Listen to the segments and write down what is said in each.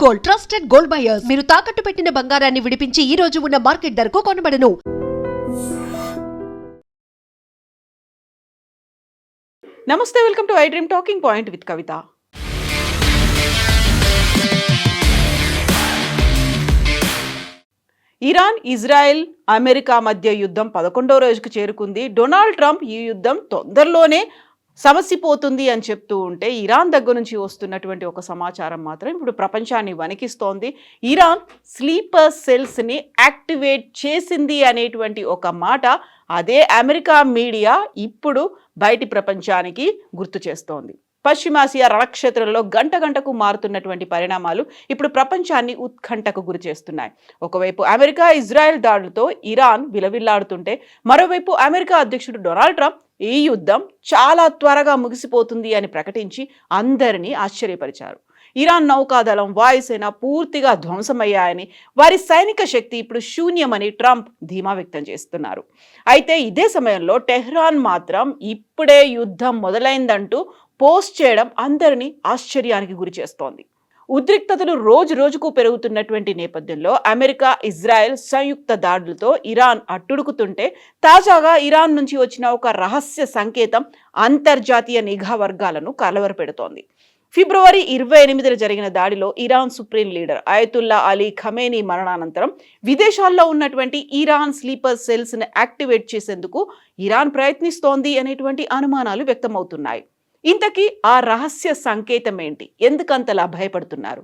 Gold, trusted gold buyers. మీరు తాకట్టు పెట్టిన బంగారాన్ని విడిపించి ఈ రోజు ఉన్న మార్కెట్ ధరకు కొనబడను. నమస్తే, welcome to I dream talking point with Kavitha. Iran, Israel, America మధ్య యుద్ధం 11వ రోజుకు చేరుకుంది. డొనాల్డ్ ట్రంప్ ఈ యుద్ధం తొందరలోనే సమసిపోతుంది అని చెప్తూ ఉంటే, ఇరాన్ దగ్గర నుంచి వస్తున్నటువంటి ఒక సమాచారం మాత్రం ఇప్పుడు ప్రపంచాన్ని వణికిస్తోంది. ఇరాన్ స్లీపర్ సెల్స్ని యాక్టివేట్ చేసింది అనేటువంటి ఒక మాట అదే అమెరికా మీడియా ఇప్పుడు బయటి ప్రపంచానికి గుర్తు చేస్తోంది. పశ్చిమాసియా రణక్షేత్రంలో గంట గంటకు మారుతున్నటువంటి పరిణామాలు ఇప్పుడు ప్రపంచాన్ని ఉత్కంఠకు గురి చేస్తున్నాయి. ఒకవైపు అమెరికా, ఇజ్రాయెల్ దాడులతో ఇరాన్ విలవిల్లాడుతుంటే, మరోవైపు అమెరికా అధ్యక్షుడు డొనాల్డ్ ట్రంప్ ఈ యుద్ధం చాలా త్వరగా ముగిసిపోతుంది అని ప్రకటించి అందరినీ ఆశ్చర్యపరిచారు. ఇరాన్ నౌకాదళం, వాయుసేన పూర్తిగా ధ్వంసమయ్యాయని, వారి సైనిక శక్తి ఇప్పుడు శూన్యమని ట్రంప్ ధీమా వ్యక్తం చేస్తున్నారు. అయితే ఇదే సమయంలో టెహ్రాన్ మాత్రం ఇప్పుడే యుద్ధం మొదలైందంటూ పోస్ట్ చేయడం అందరినీ ఆశ్చర్యానికి గురి చేస్తోంది. ఉద్రిక్తతలు రోజు రోజుకు పెరుగుతున్నటువంటి నేపథ్యంలో అమెరికా, ఇజ్రాయెల్ సంయుక్త దాడులతో ఇరాన్ అట్టుడుకుతుంటే, తాజాగా ఇరాన్ నుంచి వచ్చిన ఒక రహస్య సంకేతం అంతర్జాతీయ నిఘా వర్గాలను కలవరపెడుతోంది. ఫిబ్రవరి 28న జరిగిన దాడిలో Iran supreme leader Ayatollah Ali Khamenei మరణానంతరం విదేశాల్లో ఉన్నటువంటి ఇరాన్ స్లీపర్ సెల్స్ని యాక్టివేట్ చేసేందుకు ఇరాన్ ప్రయత్నిస్తోంది అనేటువంటి అనుమానాలు వ్యక్తమవుతున్నాయి. ఇంతకీ ఆ రహస్య సంకేతం ఏంటి? ఎందుకంతలా భయపడుతున్నారు?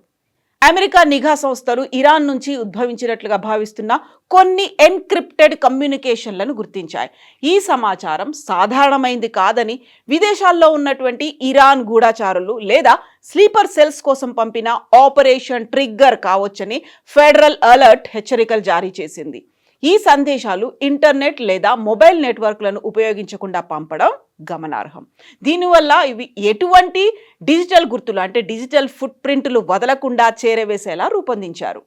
అమెరికా నిఘా సంస్థలు ఇరాన్ నుంచి ఉద్భవించినట్లుగా భావిస్తున్న కొన్ని ఎన్క్రిప్టెడ్ కమ్యూనికేషన్లను గుర్తించాయి. ఈ సమాచారం సాధారణమైంది కాదని విదేశాల్లో ఉన్నటువంటి ఇరాన్ గూఢచారులు లేదా స్లీపర్ సెల్స్ కోసం పంపిన ఆపరేషన్ ట్రిగ్గర్ కావచ్చని ఫెడరల్ అలర్ట్ హెచ్చరికలు జారీ చేసింది. ఈ సందేశాలు ఇంటర్నెట్ లేదా మొబైల్ నెట్వర్క్లను ఉపయోగించకుండా పంపడం గమనార్హం. దీనివల్ల ఇవి ఎటువంటి డిజిటల్ గుర్తులు అంటే డిజిటల్ ఫుట్ ప్రింట్లు వదలకుండా చేరవేసేలా రూపొందించారు.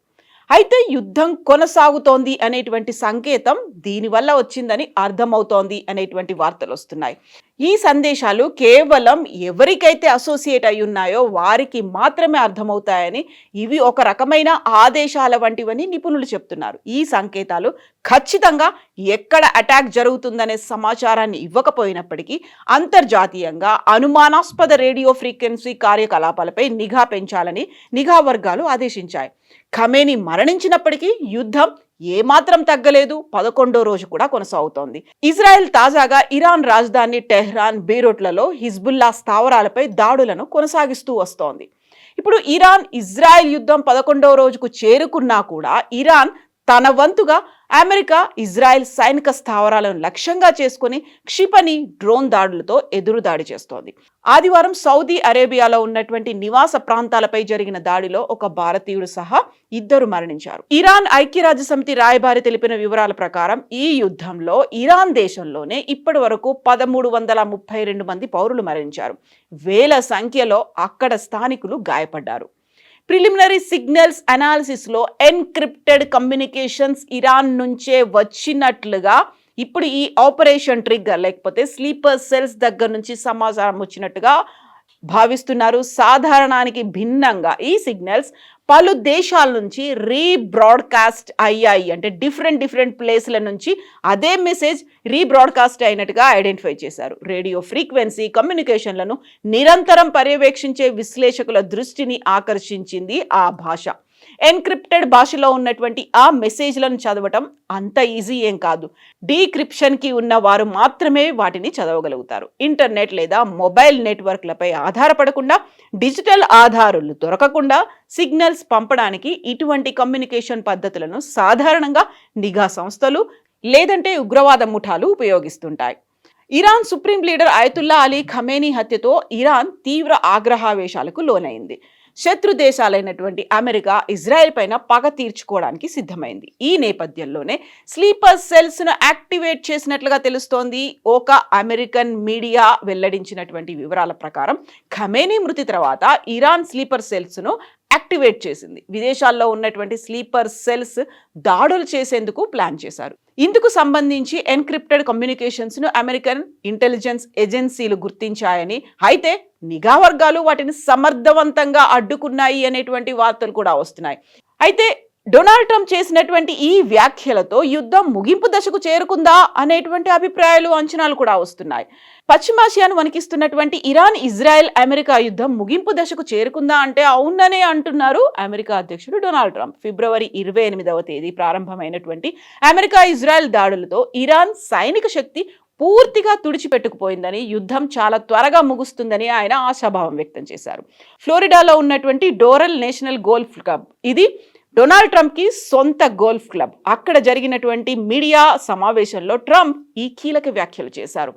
అయితే యుద్ధం కొనసాగుతోంది అనేటువంటి సంకేతం దీనివల్ల వచ్చిందని అర్థమవుతోంది అనేటువంటి వార్తలు వస్తున్నాయి. ఈ సందేశాలు కేవలం ఎవరికైతే అసోసియేట్ అయి ఉన్నాయో వారికి మాత్రమే అర్థమవుతాయని, ఇవి ఒక రకమైన ఆదేశాల వంటివని నిపుణులు చెప్తున్నారు. ఈ సంకేతాలు ఖచ్చితంగా ఎక్కడ అటాక్ జరుగుతుందనే సమాచారాన్ని ఇవ్వకపోయినప్పటికీ అంతర్జాతీయంగా అనుమానాస్పద రేడియో ఫ్రీక్వెన్సీ కార్యకలాపాలపై నిఘా పెంచాలని నిఘా వర్గాలు ఆదేశించాయి. ఖమేనీ మరణించినప్పటికీ యుద్ధం ఏమాత్రం తగ్గలేదు. 11వ రోజు కూడా కొనసాగుతోంది. ఇజ్రాయెల్ తాజాగా ఇరాన్ రాజధాని టెహ్రాన్, బీరూట్లలో హిజ్బుల్లా స్థావరాలపై దాడులను కొనసాగిస్తూ వస్తోంది. ఇప్పుడు ఇరాన్, ఇజ్రాయెల్ యుద్ధం 11వ రోజుకు చేరుకున్నా కూడా ఇరాన్ తన వంతుగా అమెరికా, ఇజ్రాయెల్ సైనిక స్థావరాలను లక్ష్యంగా చేసుకుని క్షిపణి, డ్రోన్ దాడులతో ఎదురుదాడి చేస్తోంది. ఆదివారం సౌదీ అరేబియాలో ఉన్నటువంటి నివాస ప్రాంతాలపై జరిగిన దాడిలో ఒక భారతీయుడు సహా 2 మరణించారు. ఇరాన్ ఐక్యరాజ్య సమితి రాయబారి తెలిపిన వివరాల ప్రకారం ఈ యుద్ధంలో ఇరాన్ దేశంలోనే ఇప్పటి వరకు 1332 మంది పౌరులు మరణించారు. వేల సంఖ్యలో అక్కడ స్థానికులు గాయపడ్డారు. ప్రిలిమినరీ సిగ్నల్స్ అనాలిసిస్లో ఎన్క్రిప్టెడ్ కమ్యూనికేషన్స్ ఇరాన్ నుంచే వచ్చినట్లుగా ఇప్పుడు ఈ ఆపరేషన్ ట్రిగ్గర్ లేకపోతే స్లీపర్ సెల్స్ దగ్గర నుంచి సమాచారం వచ్చినట్టుగా భావిస్తున్నారు. సాధారణానికి భిన్నంగా ఈ సిగ్నల్స్ పలు దేశాల నుంచి రీబ్రాడ్కాస్ట్ అయ్యాయి. అంటే డిఫరెంట్ ప్లేస్ల నుంచి అదే మెసేజ్ రీబ్రాడ్కాస్ట్ అయినట్టుగా ఐడెంటిఫై చేశారు. రేడియో ఫ్రీక్వెన్సీ కమ్యూనికేషన్లను నిరంతరం పర్యవేక్షించే విశ్లేషకుల దృష్టిని ఆకర్షించింది ఆ భాష. ఎన్క్రిప్టెడ్ భాషలో ఉన్నటువంటి ఆ మెసేజ్లను చదవటం అంత ఈజీ ఏం కాదు. డీక్రిప్షన్కి ఉన్న వారు మాత్రమే వాటిని చదవగలుగుతారు. ఇంటర్నెట్ లేదా మొబైల్ నెట్వర్క్లపై ఆధారపడకుండా, డిజిటల్ ఆధారాలు దొరకకుండా సిగ్నల్స్ పంపడానికి ఇటువంటి కమ్యూనికేషన్ పద్ధతులను సాధారణంగా నిఘా సంస్థలు లేదంటే ఉగ్రవాద ముఠాలు ఉపయోగిస్తుంటాయి. Iran supreme leader Ayatollah Ali Khamenei హత్యతో ఇరాన్ తీవ్ర ఆగ్రహావేశాలకు లోనైంది. శత్రు దేశాలైనటువంటి అమెరికా, ఇజ్రాయెల్ పైన పగ తీర్చుకోవడానికి సిద్ధమైంది. ఈ నేపథ్యంలోనే స్లీపర్ సెల్స్ను యాక్టివేట్ చేసినట్లుగా తెలుస్తోంది. ఒక అమెరికన్ మీడియా వెల్లడించినటువంటి వివరాల ప్రకారం ఖమేనీ మృతి తర్వాత ఇరాన్ స్లీపర్ సెల్స్ను యాక్టివేట్ చేసింది. విదేశాల్లో ఉన్నటువంటి స్లీపర్ సెల్స్ దాడులు చేసేందుకు ప్లాన్ చేశారు. ఇందుకు సంబంధించి ఎన్క్రిప్టెడ్ కమ్యూనికేషన్స్ ను అమెరికన్ ఇంటెలిజెన్స్ ఏజెన్సీలు గుర్తించాయని, అయితే నిఘా వర్గాలు వాటిని సమర్థవంతంగా అడ్డుకున్నాయి అనేటువంటి వార్తలు కూడా వస్తున్నాయి. అయితే డొనాల్డ్ ట్రంప్ చేసినటువంటి ఈ వ్యాఖ్యలతో యుద్ధం ముగింపు దశకు చేరుకుందా అనేటువంటి అభిప్రాయాలు, అంచనాలు కూడా వస్తున్నాయి. పశ్చిమాసియాను వణికిస్తున్నటువంటి ఇరాన్, ఇజ్రాయెల్, అమెరికా యుద్ధం ముగింపు దశకు చేరుకుందా అంటే అవుననే అంటున్నారు అమెరికా అధ్యక్షుడు డొనాల్డ్ ట్రంప్. ఫిబ్రవరి 28వ తేదీ ప్రారంభమైనటువంటి అమెరికా ఇజ్రాయెల్ దాడులతో ఇరాన్ సైనిక శక్తి పూర్తిగా తుడిచిపెట్టుకుపోయిందని, యుద్ధం చాలా త్వరగా ముగుస్తుందని ఆయన ఆశాభావం వ్యక్తం చేశారు. ఫ్లోరిడాలో ఉన్నటువంటి డోరెల్ నేషనల్ గోల్ఫ్ క్లబ్, ఇది డొనాల్డ్ ట్రంప్ కి సొంత గోల్ఫ్ క్లబ్. అక్కడ జరిగినటువంటి మీడియా సమావేశంలో ట్రంప్ ఈ కీలక వ్యాఖ్యలు చేశారు.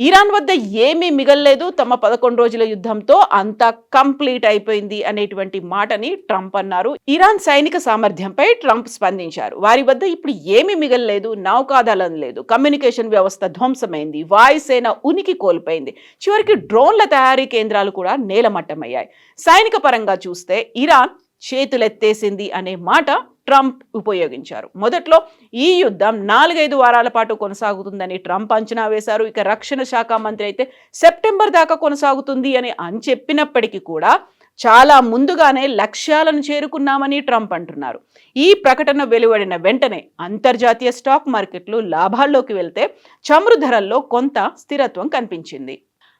ఇరాన్ వద్ద ఏమీ మిగల్లేదు, తమ 11 రోజుల యుద్ధంతో అంతా కంప్లీట్ అయిపోయింది అనేటువంటి మాటని ట్రంప్ అన్నారు. ఇరాన్ సైనిక సామర్థ్యంపై ట్రంప్ స్పందించారు. వారి వద్ద ఇప్పుడు ఏమీ మిగల్లేదు, నౌకాదళం లేదు, కమ్యూనికేషన్ వ్యవస్థ ధ్వంసమైంది, వాయుసేన ఉనికి కోల్పోయింది, చివరికి డ్రోన్ల తయారీ కేంద్రాలు కూడా నేలమట్టమయ్యాయి. సైనిక పరంగా చూస్తే ఇరాన్ చేతులెత్తేసింది అనే మాట ట్రంప్ ఉపయోగించారు. మొదట్లో ఈ యుద్ధం 4-5 వారాల పాటు కొనసాగుతుందని ట్రంప్ అంచనా వేశారు. ఇక రక్షణ శాఖ మంత్రి అయితే సెప్టెంబర్ దాకా కొనసాగుతుంది అని చెప్పినప్పటికీ కూడా చాలా ముందుగానే లక్ష్యాలను చేరుకున్నామని ట్రంప్ అంటున్నారు. ఈ ప్రకటన వెలువడిన వెంటనే అంతర్జాతీయ స్టాక్ మార్కెట్లు లాభాల్లోకి వెళ్తే చమురు ధరల్లో కొంత స్థిరత్వం కనిపించింది.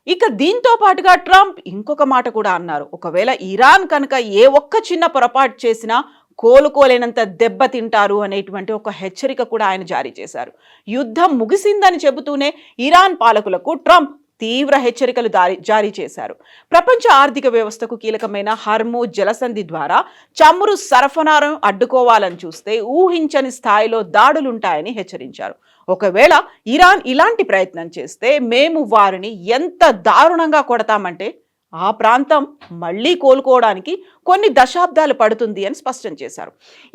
ఇక దీంతో పాటుగా ట్రంప్ ఇంకొక మాట కూడా అన్నారు. ఒకవేళ ఇరాన్ కనుక ఏ ఒక్క చిన్న పొరపాటు చేసినా కోలుకోలేనంత దెబ్బతింటారు అనేటువంటి ఒక హెచ్చరిక కూడా ఆయన జారీ చేశారు. యుద్ధం ముగిసిందని చెబుతూనే ఇరాన్ పాలకులకు ట్రంప్ తీవ్ర హెచ్చరికలు జారీ చేశారు. ప్రపంచ ఆర్థిక వ్యవస్థకు కీలకమైన హర్మూజ్ జలసంధి ద్వారా చమురు సరఫరాను అడ్డుకోవాలని చూస్తే ఊహించని స్థాయిలో దాడులుంటాయని హెచ్చరించారు. ఒకవేళ ఇరాన్ ఇలాంటి ప్రయత్నం చేస్తే మేము వారిని ఎంత దారుణంగా కొడతామంటే ఆ ప్రాంతం మళ్లీ కోలుకోవడానికి కొన్ని దశాబ్దాలు పడుతుంది అని స్పష్టం చేశారు.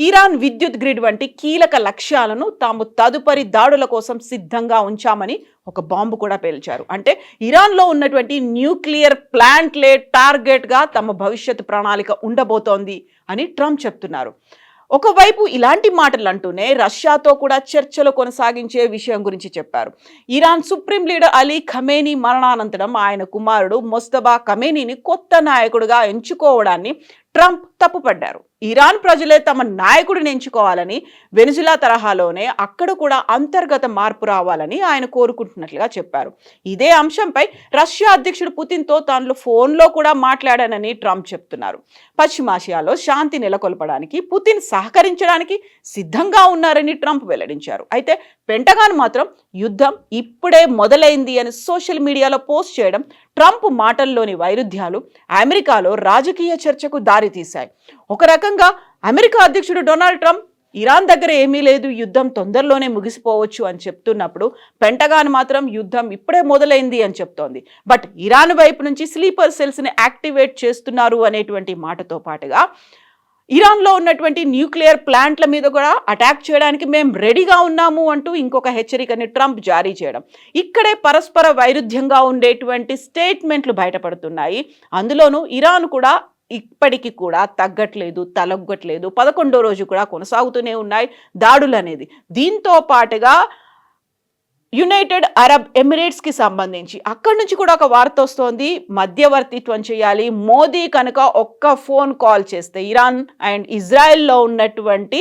ఇరాన్ విద్యుత్ గ్రిడ్ వంటి కీలక లక్ష్యాలను తాము తదుపరి దాడుల కోసం సిద్ధంగా ఉంచామని ఒక బాంబు కూడా పేల్చారు. అంటే ఇరాన్లో ఉన్నటువంటి న్యూక్లియర్ ప్లాంట్లే టార్గెట్గా తమ భవిష్యత్ ప్రణాళిక ఉండబోతోంది అని ట్రంప్ చెప్తున్నారు. ఒకవైపు ఇలాంటి మాటలు అంటూనే రష్యాతో కూడా చర్చలు కొనసాగించే విషయం గురించి చెప్పారు. Iran supreme leader Ali Khamenei మరణానంతరం ఆయన కుమారుడు మొస్తబా ఖమేనీని కొత్త నాయకుడిగా ఎంచుకోవడాన్ని ట్రంప్ తప్పుపడ్డారు. ఇరాన్ ప్రజలే తమ నాయకుడిని ఎంచుకోవాలని, వెనిజులా తరహాలోనే అక్కడ కూడా అంతర్గత మార్పు రావాలని ఆయన కోరుకుంటున్నట్లుగా చెప్పారు. ఇదే అంశంపై రష్యా అధ్యక్షుడు పుతిన్తో తాను ఫోన్లో కూడా మాట్లాడానని ట్రంప్ చెప్తున్నారు. పశ్చిమాసియాలో శాంతి నెలకొల్పడానికి పుతిన్ సహకరించడానికి సిద్ధంగా ఉన్నారని ట్రంప్ వెల్లడించారు. అయితే పెంటగాన్ మాత్రం యుద్ధం ఇప్పుడే మొదలైంది అని సోషల్ మీడియాలో పోస్ట్ చేయడం ట్రంప్ మాటల్లోని వైరుధ్యాలు అమెరికాలో రాజకీయ చర్చకు దారితీశాయి. ఒక రకంగా అమెరికా అధ్యక్షుడు డొనాల్డ్ ట్రంప్ ఇరాన్ దగ్గర ఏమీ లేదు, యుద్ధం తొందరలోనే ముగిసిపోవచ్చు అని చెప్తున్నప్పుడు పెంటగాన్ మాత్రం యుద్ధం ఇప్పుడే మొదలైంది అని చెప్తోంది. బట్ ఇరాన్ వైపు నుంచి స్లీపర్ సెల్స్ని యాక్టివేట్ చేస్తున్నారు అనేటువంటి మాటతో పాటుగా ఇరాన్లో ఉన్నటువంటి న్యూక్లియర్ ప్లాంట్ల మీద కూడా అటాక్ చేయడానికి మేము రెడీగా ఉన్నాము అంటూ ఇంకొక హెచ్చరికని ట్రంప్ జారీ చేయడం, ఇక్కడే పరస్పర వైరుధ్యంగా ఉండేటువంటి స్టేట్మెంట్లు బయటపడుతున్నాయి. అందులోనూ ఇరాన్ కూడా ఇప్పటికీ కూడా తగ్గట్లేదు, తలొగ్గట్లేదు. 11వ రోజు కూడా కొనసాగుతూనే ఉన్నాయి దాడులు అనేది. దీంతో పాటుగా యునైటెడ్ అరబ్ ఎమిరేట్స్కి సంబంధించి అక్కడి నుంచి కూడా ఒక వార్త వస్తోంది, మధ్యవర్తిత్వం చేయాలి. మోదీ కనుక ఒక్క ఫోన్ కాల్ చేస్తే, ఇరాన్ అండ్ ఇజ్రాయెల్లో ఉన్నటువంటి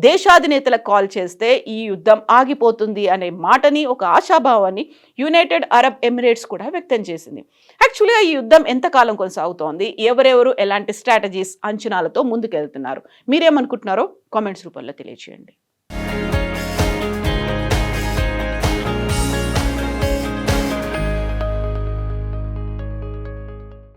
దేశాధినేతలకు కాల్ చేస్తే ఈ యుద్ధం ఆగిపోతుంది అనే మాటని, ఒక ఆశాభావాన్ని యునైటెడ్ అరబ్ ఎమిరేట్స్ కూడా వ్యక్తం చేసింది. యాక్చువల్గా ఈ యుద్ధం ఎంతకాలం కొనసాగుతోంది, ఎవరెవరు ఎలాంటి స్ట్రాటజీస్, అంచనాలతో ముందుకెళ్తున్నారు, మీరేమనుకుంటున్నారో కామెంట్స్ రూపంలో తెలియజేయండి.